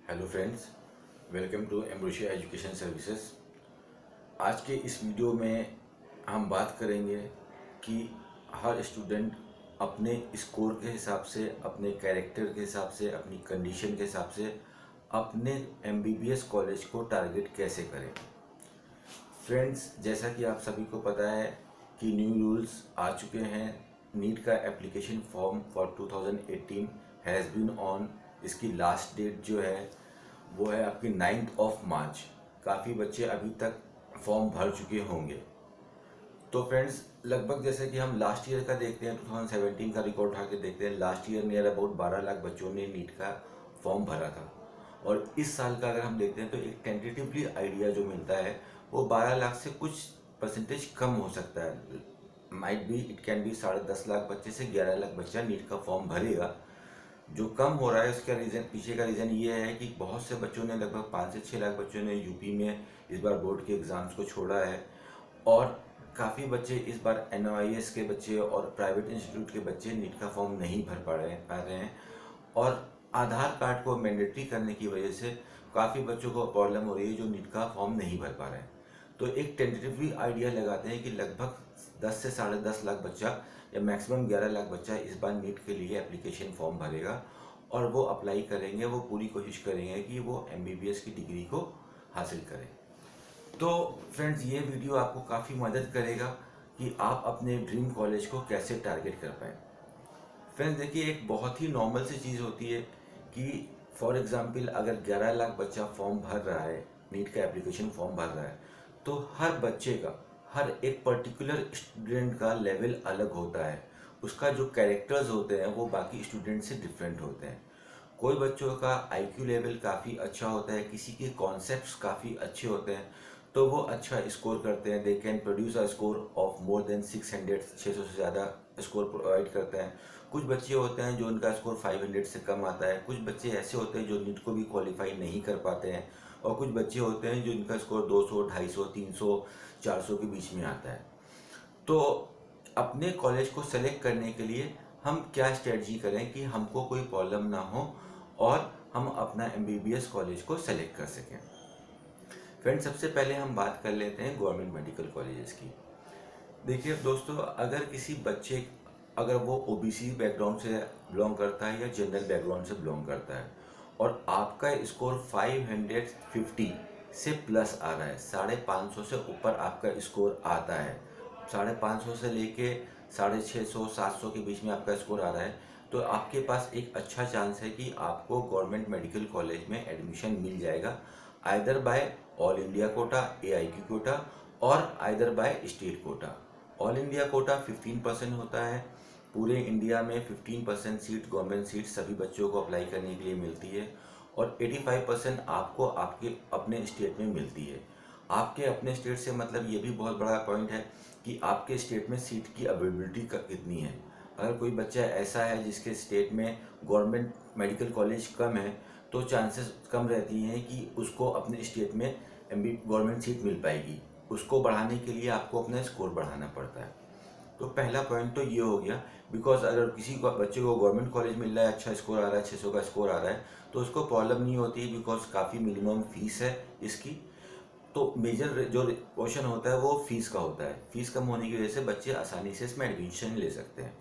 Hello friends, welcome to Ambrosia education services. आज के इस वीडियो में हम बात करेंगे कि हर स्टूडेंट अपने स्कोर के हिसाब से, अपने कैरेक्टर के हिसाब से, अपनी कंडीशन के हिसाब से अपने एमबीबीएस कॉलेज को टारगेट कैसे करें। फ्रेंड्स, जैसा कि आप सभी को पता है कि न्यू रूल्स आ चुके हैं। नीट का application form for 2018 has been on. इसकी लास्ट डेट जो है वो है आपकी 9 मार्च। काफ़ी बच्चे अभी तक फॉर्म भर चुके होंगे। तो फ्रेंड्स, लगभग जैसे कि हम लास्ट ईयर का देखते हैं, 2017 का रिकॉर्ड उठा के देखते हैं, last year near about 12 lakh बच्चों ने नीट का फॉर्म भरा था। और इस साल का अगर हम देखते हैं तो एक टेंटेटिवली आइडिया जो मिलता है वो 12 लाख से कुछ परसेंटेज कम हो सकता है। Might be, it can be 10.5 lakh बच्चे से 11 लाख बच्चा नीट का फॉर्म भरेगा। जो कम हो रहा है उसका रीज़न, पीछे का रीज़न ये है कि बहुत से बच्चों ने, लगभग 5 से 6 लाख बच्चों ने यूपी में इस बार बोर्ड के एग्ज़ाम्स को छोड़ा है। और काफ़ी बच्चे इस बार एनओआईएस के बच्चे और प्राइवेट इंस्टीट्यूट के बच्चे नीट का फॉर्म नहीं भर पा रहे हैं। और आधार कार्ड को मैंडेटरी करने की वजह से काफ़ी बच्चों को प्रॉब्लम हो रही है जो नीट का फॉर्म नहीं भर पा रहे हैं। तो एक टेंटेटिवली आइडिया लगाते हैं कि लगभग 10 से 10.5 लाख बच्चा या मैक्सिमम 11 लाख बच्चा इस बार नीट के लिए एप्लीकेशन फॉर्म भरेगा और वो अप्लाई करेंगे। वो पूरी कोशिश करेंगे कि वो एमबीबीएस की डिग्री को हासिल करें। तो फ्रेंड्स, ये वीडियो आपको काफ़ी मदद करेगा कि आप अपने ड्रीम कॉलेज को कैसे टारगेट कर पाएँ। फ्रेंड्स देखिए, एक बहुत ही नॉर्मल सी चीज़ होती है कि फॉर एग्जांपल अगर 11 लाख बच्चा फॉर्म भर रहा है, नीट का एप्लीकेशन फॉर्म भर रहा है, तो हर बच्चे का, हर एक पर्टिकुलर स्टूडेंट का लेवल अलग होता है। उसका जो कैरेक्टर्स होते हैं वो बाकी स्टूडेंट से डिफरेंट होते हैं। कोई बच्चों का आईक्यू लेवल काफ़ी अच्छा होता है, किसी के कॉन्सेप्ट्स काफ़ी अच्छे होते हैं, तो वो अच्छा स्कोर करते हैं। They can produce a score of more than 600, 600 से ज़्यादा स्कोर प्रोवाइड करते हैं। कुछ बच्चे होते हैं जो उनका स्कोर 500 से कम आता है। कुछ बच्चे ऐसे होते हैं जो नीट को भी क्वालिफाई नहीं कर पाते हैं। और कुछ बच्चे होते हैं जो इनका स्कोर 200, 250, 300, 400 के बीच में आता है। तो अपने कॉलेज को सेलेक्ट करने के लिए हम क्या स्ट्रेटजी करें कि हमको कोई प्रॉब्लम ना हो और हम अपना एमबीबीएस कॉलेज को सेलेक्ट कर सकें। फ्रेंड्स, सबसे पहले हम बात कर लेते हैं गवर्नमेंट मेडिकल कॉलेजेस की। देखिए दोस्तों, अगर किसी बच्चे, अगर वो ओबीसी बैकग्राउंड से बिलोंग करता है या जनरल बैकग्राउंड से बिलोंग करता है और आपका स्कोर 550 से प्लस आ रहा है, 550 से ऊपर आपका स्कोर आता है, 550 से लेके 650, 700 के बीच में आपका स्कोर आ रहा है, तो आपके पास एक अच्छा चांस है कि आपको गवर्नमेंट मेडिकल कॉलेज में एडमिशन मिल जाएगा, either by all India quota, AIQ quota, और either by state quota. All India quota 15% होता है। पूरे इंडिया में 15% सीट, गवर्नमेंट सीट सभी बच्चों को अप्लाई करने के लिए मिलती है और 85% आपको आपके अपने स्टेट में मिलती है। आपके अपने स्टेट से मतलब ये भी बहुत बड़ा पॉइंट है कि आपके स्टेट में सीट की अवेलेबिलिटी कितनी है। अगर कोई बच्चा ऐसा है जिसके स्टेट में गवर्नमेंट मेडिकल कॉलेज कम है, तो चांसेस कम रहती हैं कि उसको अपने स्टेट में गवर्नमेंट सीट मिल पाएगी। उसको बढ़ाने के लिए आपको अपना स्कोर बढ़ाना पड़ता है। तो पहला पॉइंट तो ये हो गया। बिकॉज अगर किसी को, बच्चे को गवर्नमेंट कॉलेज मिल रहा है, अच्छा स्कोर आ रहा है, 600 का स्कोर आ रहा है, तो उसको प्रॉब्लम नहीं होती, बिकॉज काफ़ी मिनिमम फीस है इसकी। तो मेजर जो क्वेश्चन होता है वो फीस का होता है। फीस कम होने की वजह से बच्चे आसानी से इसमें एडमिशन ले सकते हैं।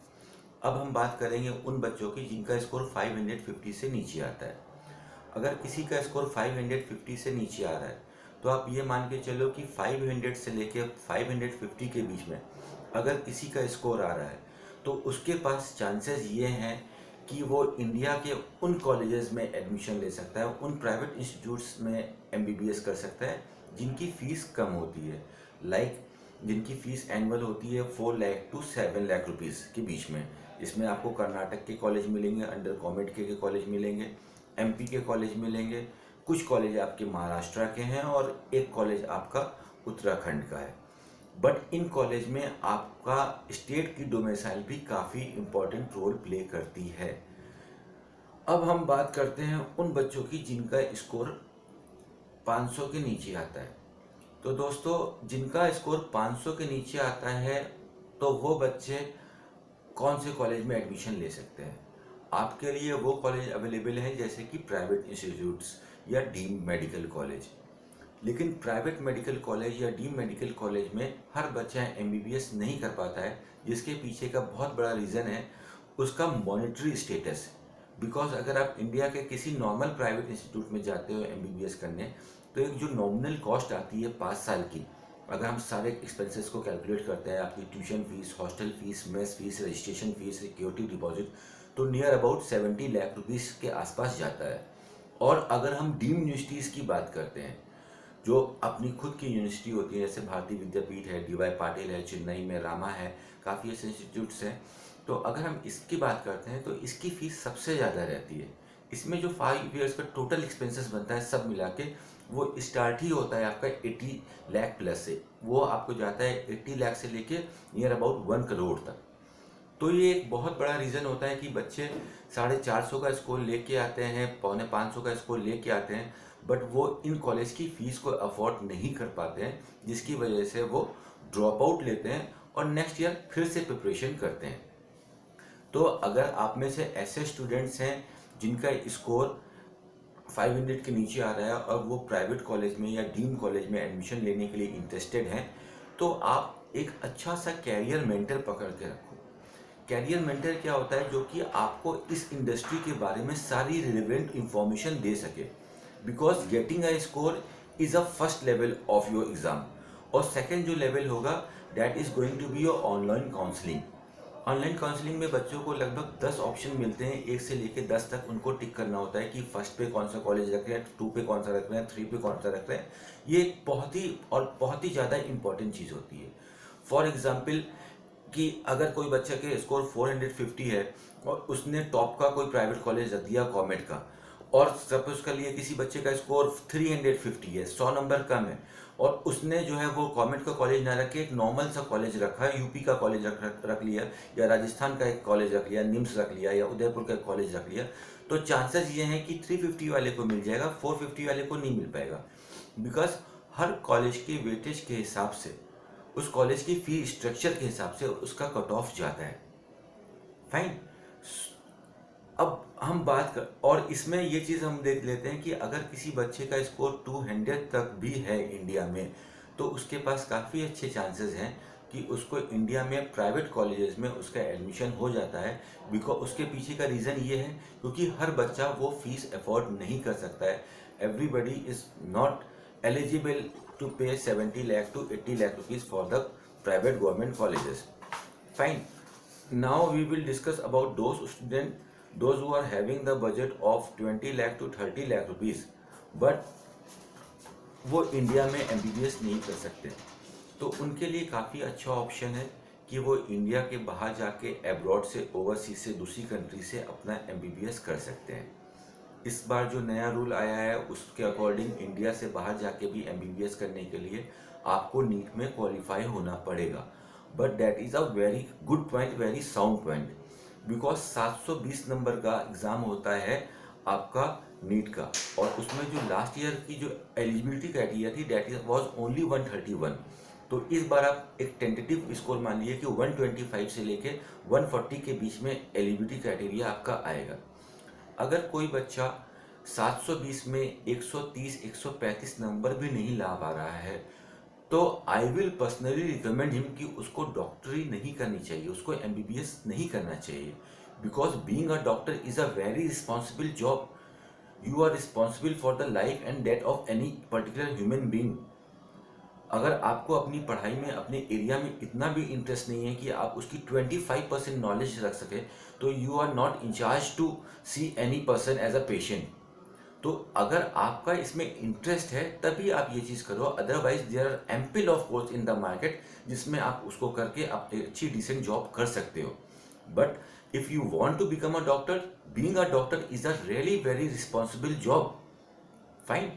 अब हम बात करेंगे उन बच्चों की जिनका स्कोर 550 से नीचे आता है। अगर किसी का स्कोर 550 से नीचे आ रहा है, तो आप ये मान के चलो कि 500 से लेके 550 के बीच में अगर किसी का स्कोर आ रहा है, तो उसके पास चांसेस ये हैं कि वो इंडिया के उन कॉलेजेस में एडमिशन ले सकता है, उन प्राइवेट इंस्टीट्यूट्स में एमबीबीएस कर सकता है जिनकी फ़ीस कम होती है। लाइक जिनकी फ़ीस एनुअल होती है 4 लाख टू 7 लाख रुपीज़ के बीच में। इसमें आपको कर्नाटक के कॉलेज मिलेंगे, अंडर गवर्नमेंट के कॉलेज मिलेंगे, एमपी के कॉलेज मिलेंगे, कुछ कॉलेज आपके महाराष्ट्र के हैं और एक कॉलेज आपका उत्तराखंड का है। बट इन कॉलेज में आपका स्टेट की डोमिसाइल भी काफ़ी इम्पोर्टेंट रोल प्ले करती है। अब हम बात करते हैं उन बच्चों की जिनका स्कोर 500 के नीचे आता है। तो दोस्तों, जिनका स्कोर 500 के नीचे आता है, तो वो बच्चे कौन से कॉलेज में एडमिशन ले सकते हैं। आपके लिए वो कॉलेज अवेलेबल हैं जैसे कि प्राइवेट इंस्टीट्यूट्स या डीम्ड मेडिकल कॉलेज। लेकिन प्राइवेट मेडिकल कॉलेज या डीम्ड मेडिकल कॉलेज में हर बच्चा एमबीबीएस नहीं कर पाता है, जिसके पीछे का बहुत बड़ा रीज़न है उसका मॉनेटरी स्टेटस। बिकॉज अगर आप इंडिया के किसी नॉर्मल प्राइवेट इंस्टीट्यूट में जाते हो एमबीबीएस करने, तो एक जो नॉमिनल कॉस्ट आती है 5 साल की, अगर हम सारे एक्सपेंसेस को कैलकुलेट करते हैं, आपकी tuition fees, hostel fees, mess fees, registration fees, security deposit, तो नियर अबाउट 70 लाख रुपीज़ के आसपास जाता है। और अगर हम डीम्ड यूनिवर्सिटीज़ की बात करते हैं, जो अपनी खुद की यूनिवर्सिटी होती है, जैसे भारतीय विद्यापीठ है, डीवाई पाटिल है, चेन्नई में रामा है, काफ़ी ऐसे इंस्टीट्यूट्स हैं, तो अगर हम इसकी बात करते हैं तो इसकी फ़ीस सबसे ज़्यादा रहती है। इसमें जो 5 ईयर्स का टोटल एक्सपेंसेस बनता है सब मिला के, वो स्टार्ट ही होता है आपका 80 लाख प्लस से। वो आपको जाता है 80 लाख से लेके नियर अबाउट 1 करोड़ तक। तो ये एक बहुत बड़ा रीज़न होता है कि बच्चे 450 का स्कोर लेके आते हैं, 450 का स्कोर लेके आते हैं, बट वो इन कॉलेज की फ़ीस को अफोर्ड नहीं कर पाते हैं, जिसकी वजह से वो ड्रॉप आउट लेते हैं और नेक्स्ट ईयर फिर से प्रिपरेशन करते हैं। तो अगर आप में से ऐसे स्टूडेंट्स हैं जिनका स्कोर 500 के नीचे आ रहा है और वो प्राइवेट कॉलेज में या डीम्ड कॉलेज में एडमिशन लेने के लिए इंटरेस्टेड हैं, तो आप एक अच्छा सा कैरियर मेंटर पकड़ के रखो। कैरियर मेंटर क्या होता है? जो कि आपको इस इंडस्ट्री के बारे में सारी रिलेवेंट इंफॉर्मेशन दे सके। Because getting a score is a first level of your exam, और सेकेंड जो लेवल होगा that is going to be your online counselling. Online counselling में बच्चों को लगभग 10 ऑप्शन मिलते हैं, 1 से लेकर 10 तक उनको टिक करना होता है कि फर्स्ट पे कौन सा कॉलेज रख रहे हैं, 2 पे कौन सा रख रहे हैं, 3 पे कौन सा रख रहे हैं। ये एक बहुत ही ज़्यादा इंपॉर्टेंट चीज़ होती है। फॉर एग्जाम्पल कि अगर कोई बच्चे के स्कोर 450 है और उसने टॉप का कोई प्राइवेट कॉलेज रख दिया गवर्नमेंट का, और सपोज कर लिए किसी बच्चे का स्कोर 350 है, 100 नंबर कम है, और उसने जो है वो गवर्नमेंट का कॉलेज ना रख के एक नॉर्मल सा कॉलेज रखा है, यूपी का कॉलेज रख लिया, या राजस्थान का एक कॉलेज रख लिया, निम्स रख लिया, या उदयपुर का एक कॉलेज रख लिया, तो चांसेस ये हैं कि 350 वाले को मिल जाएगा, 450 वाले को नहीं मिल पाएगा। बिकॉज हर कॉलेज की वेटेज के हिसाब से, उस कॉलेज की फी स्ट्रक्चर के हिसाब से उसका कट ऑफ जाता है। फाइन। अब हम बात कर, और इसमें ये चीज़ हम देख लेते हैं कि अगर किसी बच्चे का स्कोर 200 तक भी है इंडिया में, तो उसके पास काफ़ी अच्छे चांसेस हैं कि उसको इंडिया में प्राइवेट कॉलेजेस में उसका एडमिशन हो जाता है। बिकॉज उसके पीछे का रीज़न ये है क्योंकि हर बच्चा वो फीस अफोर्ड नहीं कर सकता है। Everybody is not eligible to pay 70 lakh to 80 lakh rupees for the private government colleges. Fine. Now we will discuss about those who are having the budget of 20 lakh to 30 lakh rupees, but वो India में MBBS नहीं कर सकते। तो उनके लिए काफ़ी अच्छा ऑप्शन है कि वो इंडिया के बाहर जाके एब्रॉड से, ओवरसीज से, दूसरी कंट्री से अपना एमबीबीएस कर सकते हैं। इस बार जो नया रूल आया है उसके अकॉर्डिंग इंडिया से बाहर जाके भी एमबीबीएस करने के लिए आपको नीट में क्वालिफाई होना पड़ेगा। But that is a very good point, very sound point, because 720 number का एग्ज़ाम होता है आपका नीट का, और उसमें जो लास्ट ईयर की जो एलिजिबिलिटी क्राइटेरिया थी दैट इज वॉज ओनली 131। तो इस बार आप एक टेंटेटिव स्कोर मान लीजिए कि 125 से लेके 140 के बीच में एलिजिबिलिटी क्राइटेरिया आपका आएगा। अगर कोई बच्चा 720 में 130, 135 नंबर भी नहीं ला पा रहा है, तो I will personally recommend him कि उसको डॉक्टरी नहीं करनी चाहिए, उसको एमबीबीएस नहीं करना चाहिए। Because being a doctor is a very responsible job. You are responsible for the life and death of any particular human being. अगर आपको अपनी पढ़ाई में, अपने एरिया में इतना भी इंटरेस्ट नहीं है कि आप उसकी 25% नॉलेज रख सके, तो you are not in charge to see any person as a patient. तो अगर आपका इसमें इंटरेस्ट है तभी आप ये चीज़ करो, otherwise there are ample of course in the market जिसमें आप उसको करके आप एक अच्छी डिसेंट जॉब कर सकते हो। But if you want to become a doctor, being a doctor is a really very responsible job. Fine.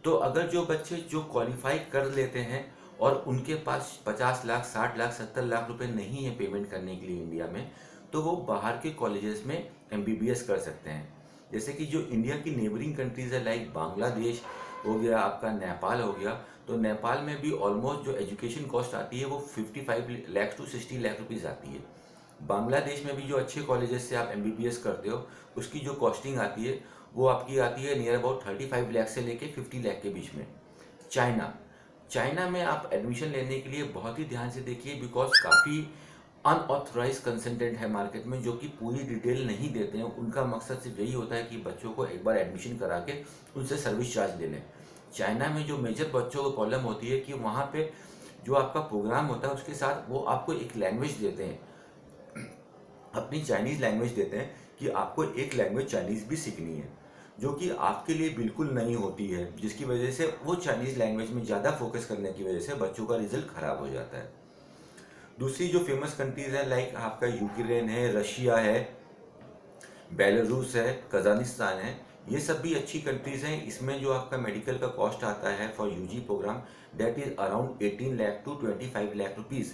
तो अगर जो बच्चे जो क्वालिफाई कर लेते हैं और उनके पास 50 लाख, 60 लाख, 70 लाख रुपए नहीं है पेमेंट करने के लिए इंडिया में, तो वो बाहर के कॉलेजेस में एमबीबीएस कर सकते हैं। जैसे कि जो इंडिया की नेबरिंग कंट्रीज़ है, लाइक बांग्लादेश हो गया, आपका नेपाल हो गया, तो नेपाल में भी ऑलमोस्ट जो एजुकेशन कॉस्ट आती है वो 55 लाख टू 60 लाख रुपीज़ आती है। बांग्लादेश में भी जो अच्छे कॉलेजेस से आप एमबीबीएस करते हो उसकी जो कॉस्टिंग आती है वो आपकी आती है नियर अबाउट 35 लाख से लेके 50 लाख के बीच में। चाइना में आप एडमिशन लेने के लिए बहुत ही ध्यान से देखिए, बिकॉज काफ़ी अनऑथराइज कंसल्टेंट है मार्केट में जो कि पूरी डिटेल नहीं देते हैं। उनका मकसद सिर्फ यही होता है कि बच्चों को एक बार एडमिशन करा के उनसे सर्विस चार्ज ले लें। चाइना में जो मेजर बच्चों को प्रॉब्लम होती है कि वहाँ पे जो आपका प्रोग्राम होता है उसके साथ वो आपको एक लैंग्वेज देते हैं, अपनी चाइनीज़ लैंग्वेज देते हैं कि आपको एक लैंग्वेज चाइनीज़ भी सीखनी है, जो कि आपके लिए बिल्कुल नहीं होती है, जिसकी वजह से वो चाइनीज़ लैंग्वेज में ज़्यादा फोकस करने की वजह से बच्चों का रिजल्ट ख़राब हो जाता है। दूसरी जो फेमस कंट्रीज़ है लाइक आपका यूक्रेन है, रशिया है, बेलारूस है, कजाकिस्तान है, ये सब भी अच्छी कंट्रीज़ हैं। इसमें जो आपका मेडिकल का कॉस्ट आता है for UG programme that is around 18 lakh to 25 lakh rupees.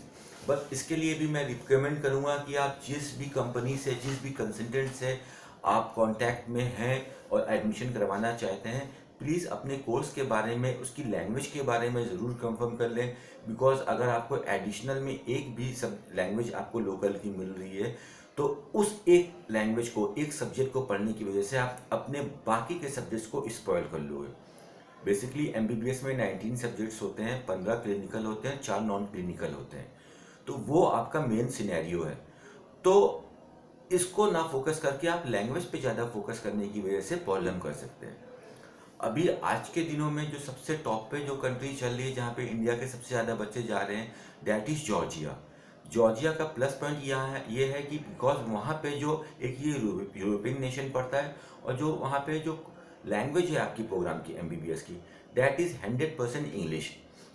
But इसके लिए भी मैं रिकमेंड करूँगा कि आप जिस भी कंपनी से, जिस भी कंसल्टेंट से आप कांटेक्ट में हैं और एडमिशन करवाना चाहते हैं, प्लीज़ अपने कोर्स के बारे में, उसकी लैंग्वेज के बारे में ज़रूर कंफर्म कर लें। बिकॉज अगर आपको एडिशनल में एक भी सब लैंग्वेज आपको लोकल की मिल रही है तो उस एक लैंग्वेज को, एक सब्जेक्ट को पढ़ने की वजह से आप अपने बाकी के सब्जेक्ट्स को स्पॉइल कर लोगे। बेसिकली एमबीबीएस में 19 सब्जेक्ट्स होते हैं, 15 क्लिनिकल होते हैं, 4 नॉन क्लिनिकल होते हैं, तो वो आपका मेन सिनेरियो है। तो इसको ना फोकस करके आप लैंग्वेज पे ज़्यादा फोकस करने की वजह से प्रॉब्लम कर सकते हैं। अभी आज के दिनों में जो सबसे टॉप पे जो कंट्री चल रही है जहाँ पे इंडिया के सबसे ज़्यादा बच्चे जा रहे हैं दैट इज़ जॉर्जिया। जॉर्जिया का प्लस पॉइंट ये है कि बिकॉज वहाँ पे जो एक ये यूरोपियन नेशन पड़ता है और जो वहाँ पे जो लैंग्वेज है आपकी प्रोग्राम की एमबीबीएस की दैट इज़ 100% इंग्लिश,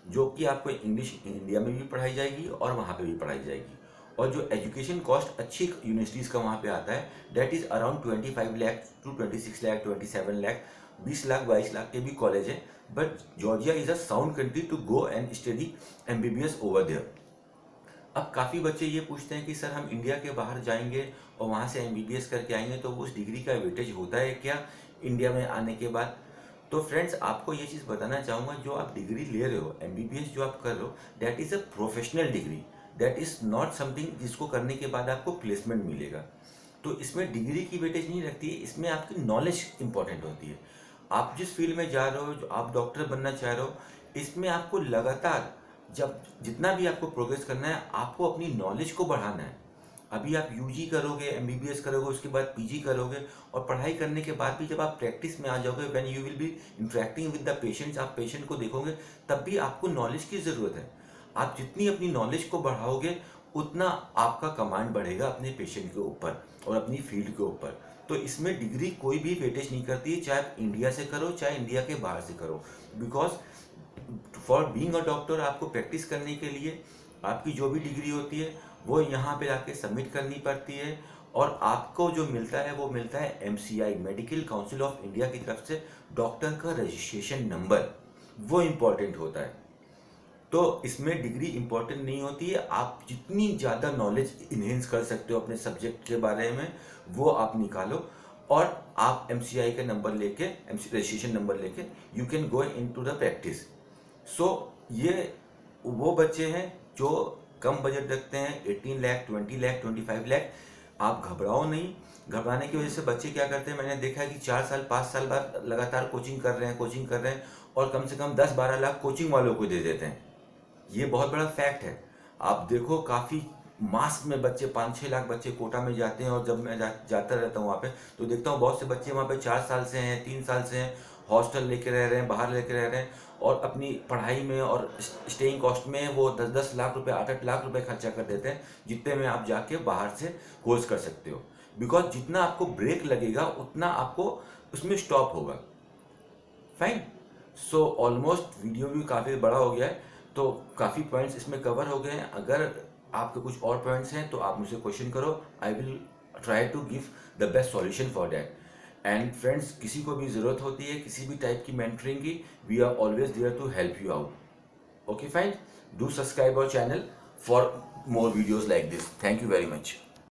जो कि आपको इंग्लिश इंडिया में भी पढ़ाई जाएगी और वहाँ पे भी पढ़ाई जाएगी। और जो एजुकेशन कॉस्ट अच्छी यूनिवर्सिटीज़ का वहाँ पे आता है that is around 25 lakh to 26 lakh 27 lakh, 20 lakh 22 lakh के भी कॉलेज हैं। But Georgia is a sound country to go and study MBBS over there. अब काफ़ी बच्चे ये पूछते हैं कि सर हम इंडिया के बाहर जाएंगे और वहाँ से एमबीबीएस करके आएंगे तो वो उस डिग्री का वेटेज होता है क्या इंडिया में आने के बाद? तो फ्रेंड्स आपको ये चीज़ बताना चाहूँगा, जो आप डिग्री ले रहे हो, एमबीबीएस जो आप कर रहे हो, that is a professional degree, that is not something जिसको करने के बाद आपको प्लेसमेंट मिलेगा। तो इसमें डिग्री की वेटेज नहीं रखती है, इसमें आपकी नॉलेज इंपॉर्टेंट होती है। आप जिस फील्ड में जा रहे हो, जो आप डॉक्टर बनना चाह रहे हो, इसमें आपको लगातार जब जितना भी आपको प्रोग्रेस करना है, आपको अपनी नॉलेज को बढ़ाना है। अभी आप यूजी करोगे, एमबीबीएस करोगे, उसके बाद पीजी करोगे और पढ़ाई करने के बाद भी जब आप प्रैक्टिस में आ जाओगे, when you will be interacting with the patients, आप पेशेंट को देखोगे, तब भी आपको नॉलेज की ज़रूरत है। आप जितनी अपनी नॉलेज को बढ़ाओगे उतना आपका कमांड बढ़ेगा अपने पेशेंट के ऊपर और अपनी फील्ड के ऊपर। तो इसमें डिग्री कोई भी वेटेज नहीं करती है, चाहे आप इंडिया से करो चाहे इंडिया के बाहर से करो। Because for being a doctor आपको प्रैक्टिस करने के लिए आपकी जो भी डिग्री होती है वो यहाँ पे आके सबमिट करनी पड़ती है और आपको जो मिलता है वो मिलता है MCI, medical council of India की तरफ से डॉक्टर का रजिस्ट्रेशन नंबर, वो इम्पॉर्टेंट होता है। तो इसमें डिग्री इंपॉर्टेंट नहीं होती है, आप जितनी ज़्यादा नॉलेज इन्हेंस कर सकते हो अपने सब्जेक्ट के बारे में वो आप निकालो और आप एमसीआई का नंबर लेके, रजिस्ट्रेशन नंबर लेके you can go into the practice. So ये वो बच्चे हैं जो कम बजट रखते हैं, 18 लाख 20 लाख 25 लाख। आप घबराओ नहीं, घबराने की वजह से बच्चे क्या करते हैं, मैंने देखा है कि 4 साल 5 साल बाद लगातार कोचिंग कर रहे हैं और कम से कम 10-12 लाख कोचिंग वालों को दे देते हैं। ये बहुत बड़ा फैक्ट है। आप देखो काफ़ी मास में बच्चे, 5-6 लाख बच्चे कोटा में जाते हैं और जब मैं जाता रहता हूँ वहाँ पे तो देखता हूँ बहुत से बच्चे वहाँ पे 4 साल से हैं, 3 साल से हैं, हॉस्टल लेके रह रहे हैं, बाहर लेके रह रहे हैं और अपनी पढ़ाई में और स्टेइंग कॉस्ट में वो 10-10 लाख रुपए, 8-8 लाख रुपए खर्चा कर देते हैं, जितने में आप जाके बाहर से कोर्स कर सकते हो। बिकॉज जितना आपको ब्रेक लगेगा उतना आपको उसमें स्टॉप होगा। फाइन। सो ऑलमोस्ट वीडियो भी काफ़ी बड़ा हो गया है, तो काफ़ी पॉइंट्स इसमें कवर हो गए हैं। अगर आपके कुछ और पॉइंट्स हैं तो आप मुझसे क्वेश्चन करो, I will try to give the best solution for that. And friends, किसी को भी ज़रूरत होती है किसी भी टाइप की मेंटरिंग की, we are always there to help you out. Okay fine, do subscribe our channel for more videos like this. Thank you very much.